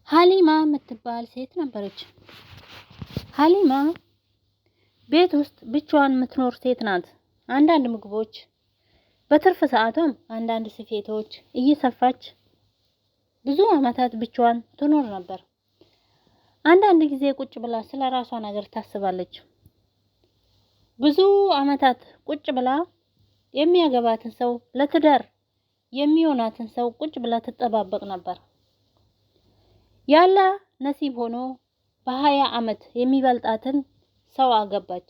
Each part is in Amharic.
ሀሊማ የምትባል ሴት ነበረች። ሀሊማ ቤት ውስጥ ብቻዋን የምትኖር ሴት ናት። አንዳንድ ምግቦች በትርፍ ሰዓቷም አንዳንድ ስፌቶች እየሰፋች ብዙ አመታት ብቻዋን ትኖር ነበር። አንዳንድ ጊዜ ቁጭ ብላ ስለ ራሷ ነገር ታስባለች። ብዙ አመታት ቁጭ ብላ የሚያገባትን ሰው ለትዳር የሚሆናትን ሰው ቁጭ ብላ ትጠባበቅ ነበር። ያለ ነሲብ ሆኖ በ20 አመት የሚበልጣትን ሰው አገባች።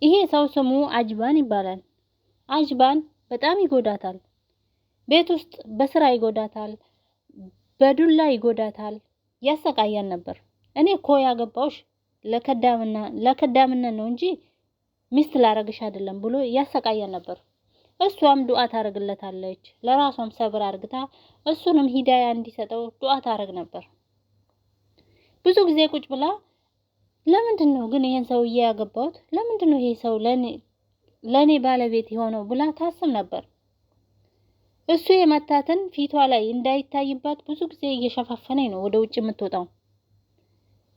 ይሄ ሰው ስሙ አጅባን ይባላል። አጅባን በጣም ይጎዳታል። ቤት ውስጥ በስራ ይጎዳታል፣ በዱላ ይጎዳታል፣ ያሰቃያን ነበር። እኔ እኮ ያገባውሽ ለከዳምነት ነው እንጂ ሚስት ላረግሽ አይደለም ብሎ ያሰቃያን ነበር። እሷም ዱዓ ታረግለታለች። ለራሷም ሰብር አርግታ እሱንም ሂዳያ እንዲሰጠው ዱዓ ታረግ ነበር። ብዙ ጊዜ ቁጭ ብላ ለምንድነው ግን ይሄን ሰውዬ ያገባሁት? ለምንድነው ይሄ ሰው ለኔ ባለቤት የሆነው ብላ ታስብ ነበር። እሱ የመታትን ፊቷ ላይ እንዳይታይባት ብዙ ጊዜ እየሸፋፈነኝ ነው ወደ ውጭ የምትወጣው።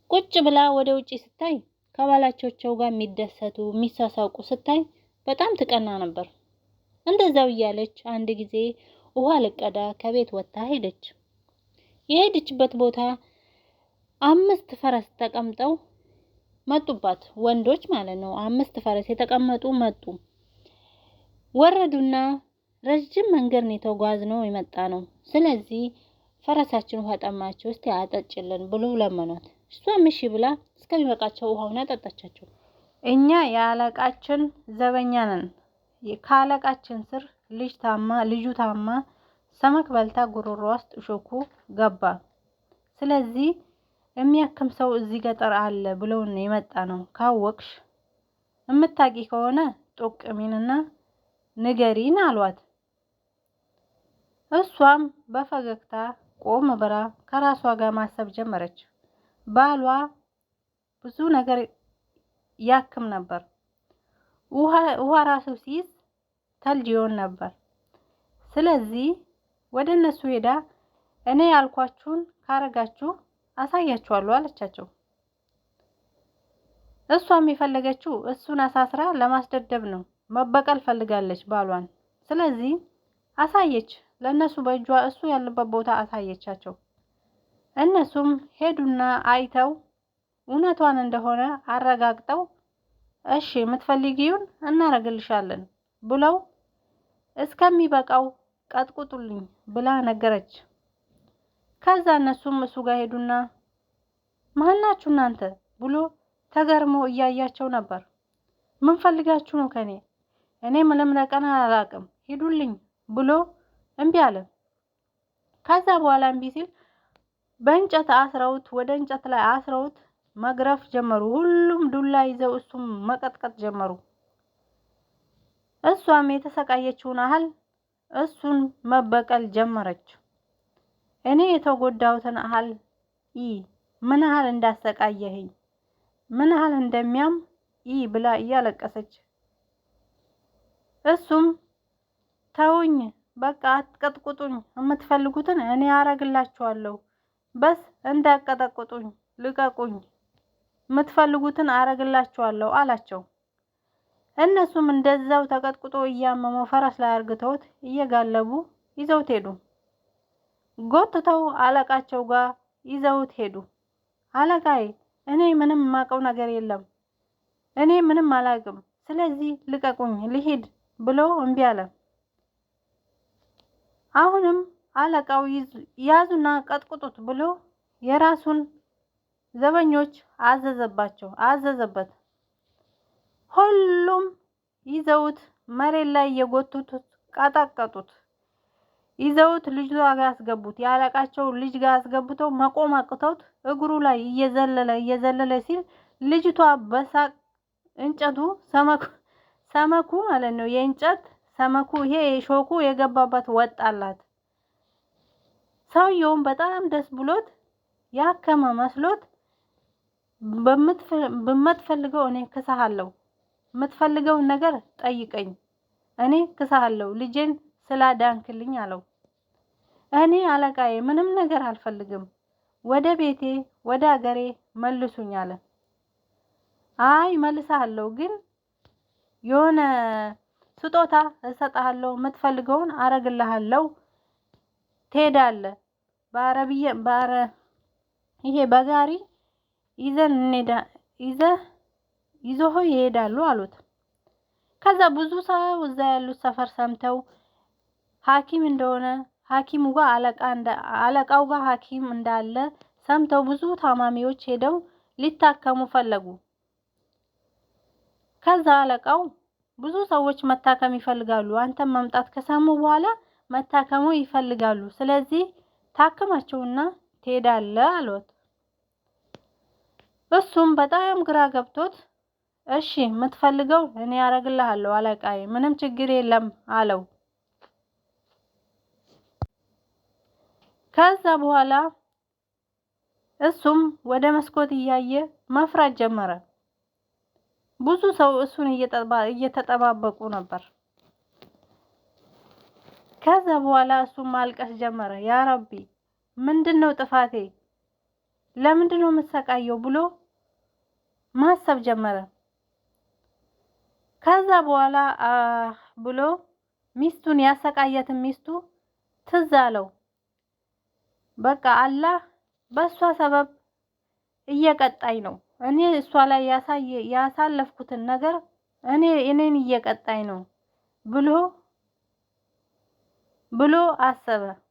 ቁጭ ብላ ወደ ውጭ ስታይ ከባላቸው ጋር የሚደሰቱ የሚሳሳቁ ስታይ በጣም ትቀና ነበር። እንደዛው እያለች አንድ ጊዜ ውሃ ልቀዳ ከቤት ወጣ ሄደች። የሄደችበት ቦታ 5 ፈረስ ተቀምጠው መጡባት፣ ወንዶች ማለት ነው። 5 ፈረስ የተቀመጡ መጡ። ወረዱና ረጅም መንገድ ነው የተጓዝነው የመጣ ነው። ስለዚህ ፈረሳችን ውሃ ጠማቸው፣ እስቲ አጠጭልን ብሎ ለመኗት። እሷም እሺ ብላ እስከሚበቃቸው ውሃውን አጠጣቻቸው። እኛ የአለቃችን ዘበኛ ነን። ከአለቃችን ስር ልጁ ታማ ሰመክ በልታ ጉሮሮ ውስጥ እሾኩ ገባ። ስለዚህ የሚያክም ሰው እዚህ ገጠር አለ ብለውን የመጣ ነው። ካወቅሽ እምታቂ ከሆነ ጦቅሚንና ንገሪን አሏት። እሷም በፈገግታ ቆም ብላ ከራሷ ጋር ማሰብ ጀመረች። ባሏ ብዙ ነገር ያክም ነበር። ውሃ ራሱ ሲይዝ ተልጅ ይሆን ነበር። ስለዚህ ወደ እነሱ ሄዳ እኔ ያልኳችሁን ካረጋችሁ አሳያችኋለሁ አለቻቸው። እሷም የፈለገችው እሱን አሳስራ ለማስደደብ ነው። መበቀል ፈልጋለች ባሏን። ስለዚህ አሳየች ለነሱ በእጇ እሱ ያለበት ቦታ አሳየቻቸው። እነሱም ሄዱና አይተው እውነቷን እንደሆነ አረጋግጠው እሺ የምትፈልጊውን እናረግልሻለን ብለው እስከሚበቃው ቀጥቁጡልኝ ብላ ነገረች። ከዛ እነሱም እሱ ጋር ሄዱና ማናችሁ እናንተ ብሎ ተገርሞ እያያቸው ነበር። ምን ፈልጋችሁ ነው ከኔ? እኔ ምንም ለቀና አላቅም ሂዱልኝ ብሎ እምቢ አለ። ከዛ በኋላ እምቢ ሲል በእንጨት አስረውት ወደ እንጨት ላይ አስረውት መግረፍ ጀመሩ። ሁሉም ዱላ ይዘው እሱም መቀጥቀጥ ጀመሩ። እሷም የተሰቃየችውን ያህል እሱን መበቀል ጀመረች። እኔ የተጎዳሁትን ያህል ምን ያህል እንዳሰቃየኸኝ ምን ያህል እንደሚያም ብላ እያለቀሰች እሱም ተውኝ በቃ አትቀጥቁጡኝ፣ የምትፈልጉትን እኔ አረግላችኋለሁ፣ በስ እንዳቀጠቅጡኝ ልቀቁኝ፣ የምትፈልጉትን አረግላችኋለሁ አላቸው። እነሱም እንደዛው ተቀጥቅጦ እያመመው ፈረስ ላይ አርግተውት እየጋለቡ ይዘውት ሄዱ። ጎትተው አለቃቸው ጋር ይዘውት ሄዱ። አለቃዬ እኔ ምንም ማቀው ነገር የለም፣ እኔ ምንም አላቅም፣ ስለዚህ ልቀቁኝ ልሂድ ብሎ እምቢ አለ። አሁንም አለቃው ያዙና ቀጥቅጡት ብሎ የራሱን ዘበኞች አዘዘበት። ሁሉም ይዘውት መሬት ላይ የጎቱት ቀጠቀጡት። ይዘውት ልጅ ጋር ያስገቡት። ያለቃቸው ልጅ ጋር ያስገቡተው መቆም አቅተውት እግሩ ላይ እየዘለለ ሲል ልጅቷ በሳቅ እንጨቱ ሰመኩ ማለት ነው የእንጨት ሰመኩ ይሄ ሾኩ የገባበት ወጣላት። ሰውየውም በጣም ደስ ብሎት ያከመ መስሎት በምትፈልገው እኔ ክሳሃለሁ፣ የምትፈልገውን ነገር ጠይቀኝ፣ እኔ ክሳሃለሁ ልጄን ስላዳንክልኝ አለው። እኔ አለቃዬ ምንም ነገር አልፈልግም፣ ወደ ቤቴ ወደ አገሬ መልሱኝ አለ። አይ መልሳለሁ፣ ግን የሆነ ስጦታ እሰጥሃለሁ፣ የምትፈልገውን አረግልሃለሁ፣ ትሄዳለህ፣ ይሄ በጋሪ ይዘን እንሄዳ ይዘው ይሄዳሉ አሉት። ከዛ ብዙ ሰው እዛ ያሉት ሰፈር ሰምተው ሐኪም እንደሆነ ሐኪሙ ጋር አለቃው ጋር ሐኪም እንዳለ ሰምተው ብዙ ታማሚዎች ሄደው ሊታከሙ ፈለጉ። ከዛ አለቃው ብዙ ሰዎች መታከም ይፈልጋሉ፣ አንተም መምጣት ከሰሙ በኋላ መታከሙ ይፈልጋሉ፣ ስለዚህ ታክማቸውና ትሄዳለህ አሉት። እሱም በጣም ግራ ገብቶት እሺ የምትፈልገው እኔ ያረግልሃለሁ አለቃዬ፣ ምንም ችግር የለም አለው። ከዛ በኋላ እሱም ወደ መስኮት እያየ መፍራት ጀመረ። ብዙ ሰው እሱን እየተጠባበቁ ነበር። ከዛ በኋላ እሱም ማልቀስ ጀመረ። ያ ረቢ ምንድነው ጥፋቴ? ለምንድነው የምሰቃየው ብሎ ማሰብ ጀመረ። ከዛ በኋላ ብሎ ሚስቱን ያሰቃያትን ሚስቱ ትዝ አለው። በቃ አላህ በሷ ሰበብ እየቀጣኝ ነው፣ እኔ እሷ ላይ ያሳለፍኩትን ነገር እኔን እየቀጣኝ ነው ብሎ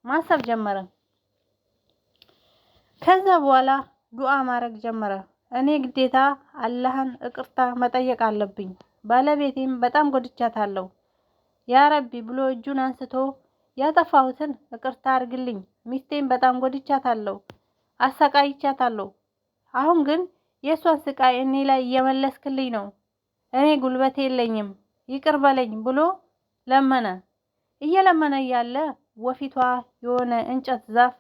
ማሰብ ጀመረ። ከዛ በኋላ ዱዓ ማድረግ ጀመረ። እኔ ግዴታ አላህን ይቅርታ መጠየቅ አለብኝ፣ ባለቤቴም በጣም ጎድቻታለሁ፣ ያ ረቢ ብሎ እጁን አንስቶ ያጠፋሁትን ይቅርታ አድርግልኝ፣ ሚስቴን በጣም ጎድቻታለሁ፣ አሰቃይቻታለሁ፣ አሁን ግን የሷን ስቃይ እኔ ላይ እየመለስክልኝ ነው፣ እኔ ጉልበት የለኝም፣ ይቅር በለኝ ብሎ ለመነ። እየለመነ ያለ ወፊቷ የሆነ እንጨት ዛፍ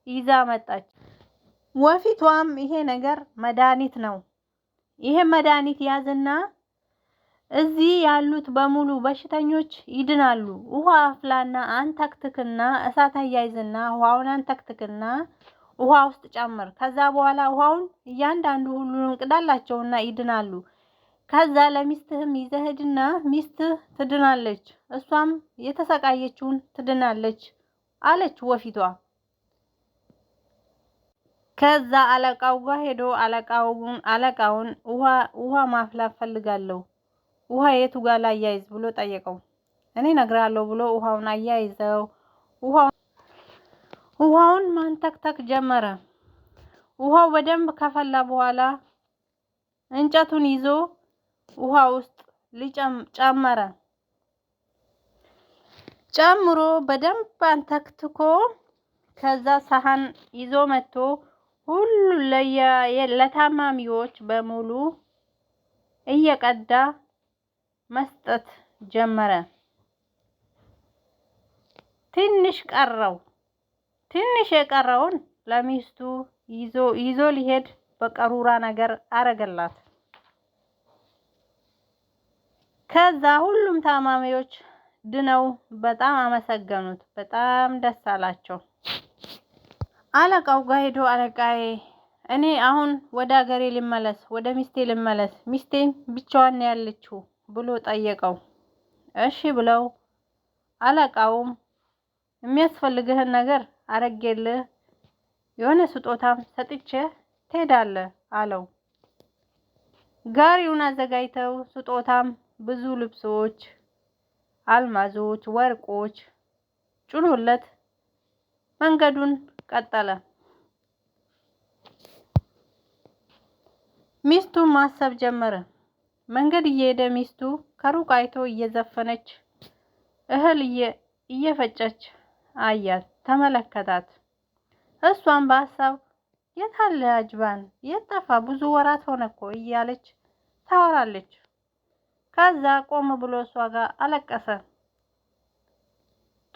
ይዛ መጣች። ወፊቷም ይሄ ነገር መድኃኒት ነው፣ ይሄ መድኃኒት ያዝና እዚህ ያሉት በሙሉ በሽተኞች ይድናሉ፣ ውሃ አፍላና አንተክትክና እሳት አያይዝና ውሃውን አንተክትክና ውሃ ውስጥ ጨምር። ከዛ በኋላ ውሃውን እያንዳንዱ ሁሉንም ቅዳላቸውና ይድናሉ። ከዛ ለሚስትህም ይዘህድና ሚስትህ ትድናለች፣ እሷም የተሰቃየችውን ትድናለች አለች ወፊቷ። ከዛ አለቃው ጋር ሄዶ አለቃውን ውሃ ማፍላት ፈልጋለሁ፣ ውሃ የቱ ጋር ላያይዝ ብሎ ጠየቀው። እኔ እነግርሃለሁ ብሎ ውሃውን አያይዘው ውሃውን ማንተክተክ ጀመረ። ውሃው በደንብ ከፈላ በኋላ እንጨቱን ይዞ ውሃ ውስጥ ጨምሮ በደንብ አንተክትኮ ከዛ ሳህን ይዞ መጥቶ ሁሉ ለታማሚዎች በሙሉ እየቀዳ መስጠት ጀመረ። ትንሽ የቀረውን ለሚስቱ ይዞ ሊሄድ በቀሩራ ነገር አረገላት። ከዛ ሁሉም ታማሚዎች ድነው በጣም አመሰገኑት፣ በጣም ደስ አላቸው። አለቃው ጋር ሄዶ አለቃዬ እኔ አሁን ወደ ሀገሬ ልመለስ፣ ወደ ሚስቴ ልመለስ፣ ሚስቴም ብቻዋን ያለችው ብሎ ጠየቀው። እሺ ብለው አለቃውም የሚያስፈልግህን ነገር አረጌልህ፣ የሆነ ስጦታም ሰጥቼ ትሄዳለህ አለው። ጋሪውን አዘጋጅተው ስጦታም ብዙ ልብሶች፣ አልማዞች፣ ወርቆች ጭኖለት መንገዱን ቀጠለ። ሚስቱን ማሰብ ጀመረ። መንገድ እየሄደ ሚስቱ ከሩቅ አይቶ እየዘፈነች እህል እየፈጨች አያት፣ ተመለከታት። እሷም በሀሳብ የት አለ አጅባን፣ የት ጠፋ፣ ብዙ ወራት ሆነ እኮ እያለች ታወራለች። ከዛ ቆም ብሎ እሷ ጋር አለቀሰ።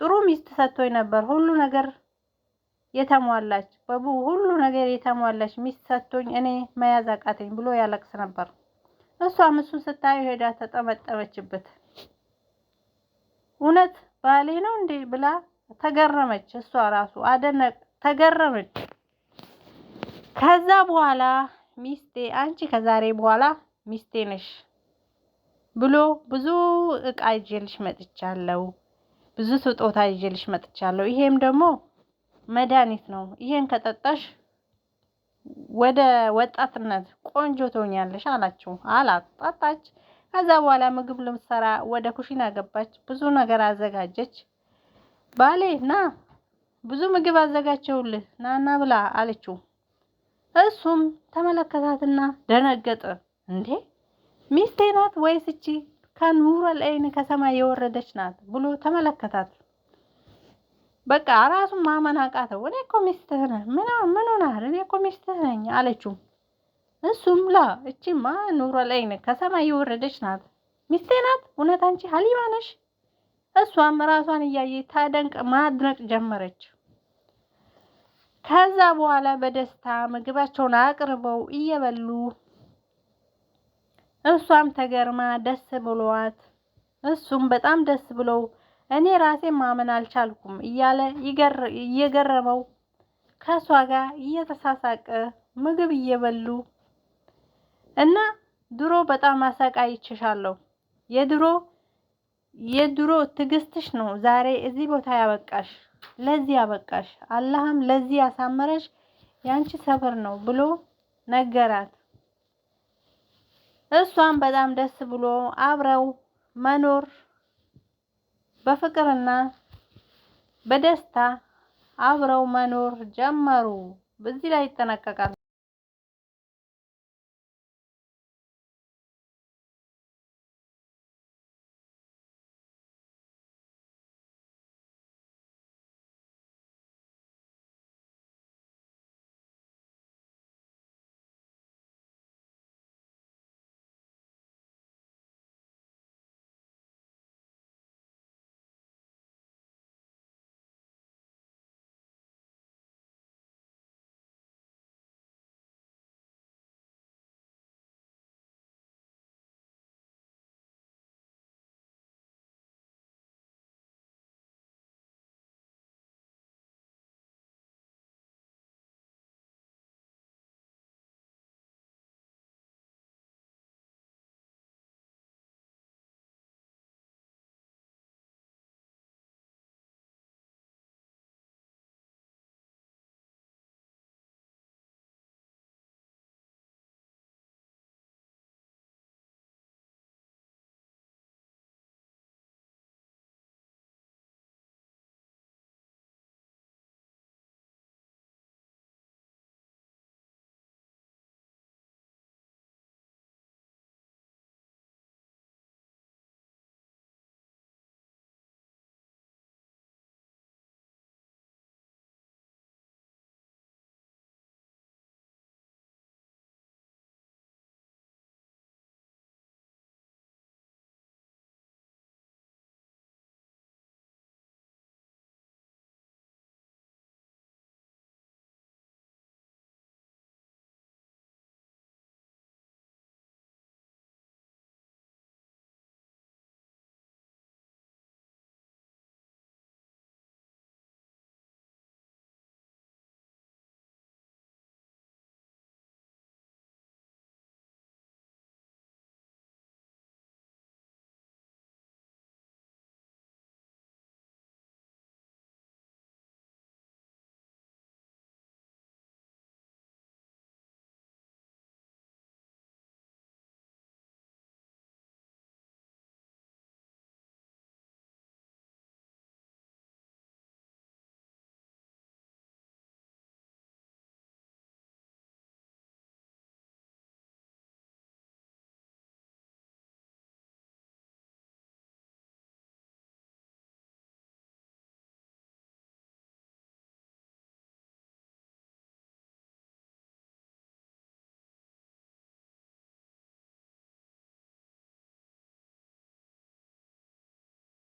ጥሩ ሚስት ሰጥቶኝ ነበር፣ ሁሉ ነገር የተሟላች ሚስት ሰጥቶኝ እኔ መያዝ አቃተኝ ብሎ ያለቅስ ነበር። እሷም እሱን ስታየው ሄዳ ተጠመጠመችበት። እውነት ባሌ ነው እንዴ ብላ ተገረመች። እሷ ራሱ ተገረመች። ከዛ በኋላ ሚስቴ አንቺ ከዛሬ በኋላ ሚስቴ ነሽ ብሎ ብዙ እቃ ይዤልሽ መጥቻለሁ፣ ብዙ ስጦታ ይዤልሽ መጥቻለሁ። ይሄም ደግሞ መድኃኒት ነው። ይሄን ከጠጣሽ ወደ ወጣትነት ቆንጆ ትሆኛለሽ አላት። ጠጣች። ከዛ በኋላ ምግብ ልትሰራ ወደ ኩሽና ገባች። ብዙ ነገር አዘጋጀች። ባሌ ና ብዙ ምግብ አዘጋጀሁልህ ናና ብላ አለችው። እሱም ተመለከታትና ደነገጠ። እንዴ ሚስቴ ናት ወይስ እቺ ከኑረል አይን ከሰማይ የወረደች ናት ብሎ ተመለከታት። በቃ ራሱን ማመን አቃተው። እኔ እኮ ሚስትህ ነኝ፣ ምን ሆነሃል? እኔ እኮ ሚስትህ ነኝ አለችው። እሱም እቺማ ኑረል አይን ከሰማይ የወረደች ናት፣ ሚስቴ ናት። እውነት አንቺ ሀሊማ ነሽ? እሷም ራሷን እያየች ማድነቅ ጀመረች። ከዛ በኋላ በደስታ ምግባቸውን አቅርበው እየበሉ እሷም ተገርማ ደስ ብሏት እሱም በጣም ደስ ብለው እኔ ራሴ ማመን አልቻልኩም እያለ እየገረመው ከሷ ጋር እየተሳሳቀ ምግብ እየበሉ እና ድሮ በጣም አሰቃይቼሻለሁ፣ የድሮ ትዕግስትሽ ነው ዛሬ እዚህ ቦታ ያበቃሽ፣ ለዚህ ያበቃሽ፣ አላህም ለዚህ ያሳመረሽ ያንቺ ሰብር ነው ብሎ ነገራት። እሷም በጣም ደስ ብሎ አብረው መኖር በፍቅርና በደስታ አብረው መኖር ጀመሩ። በዚህ ላይ ይጠናቀቃል።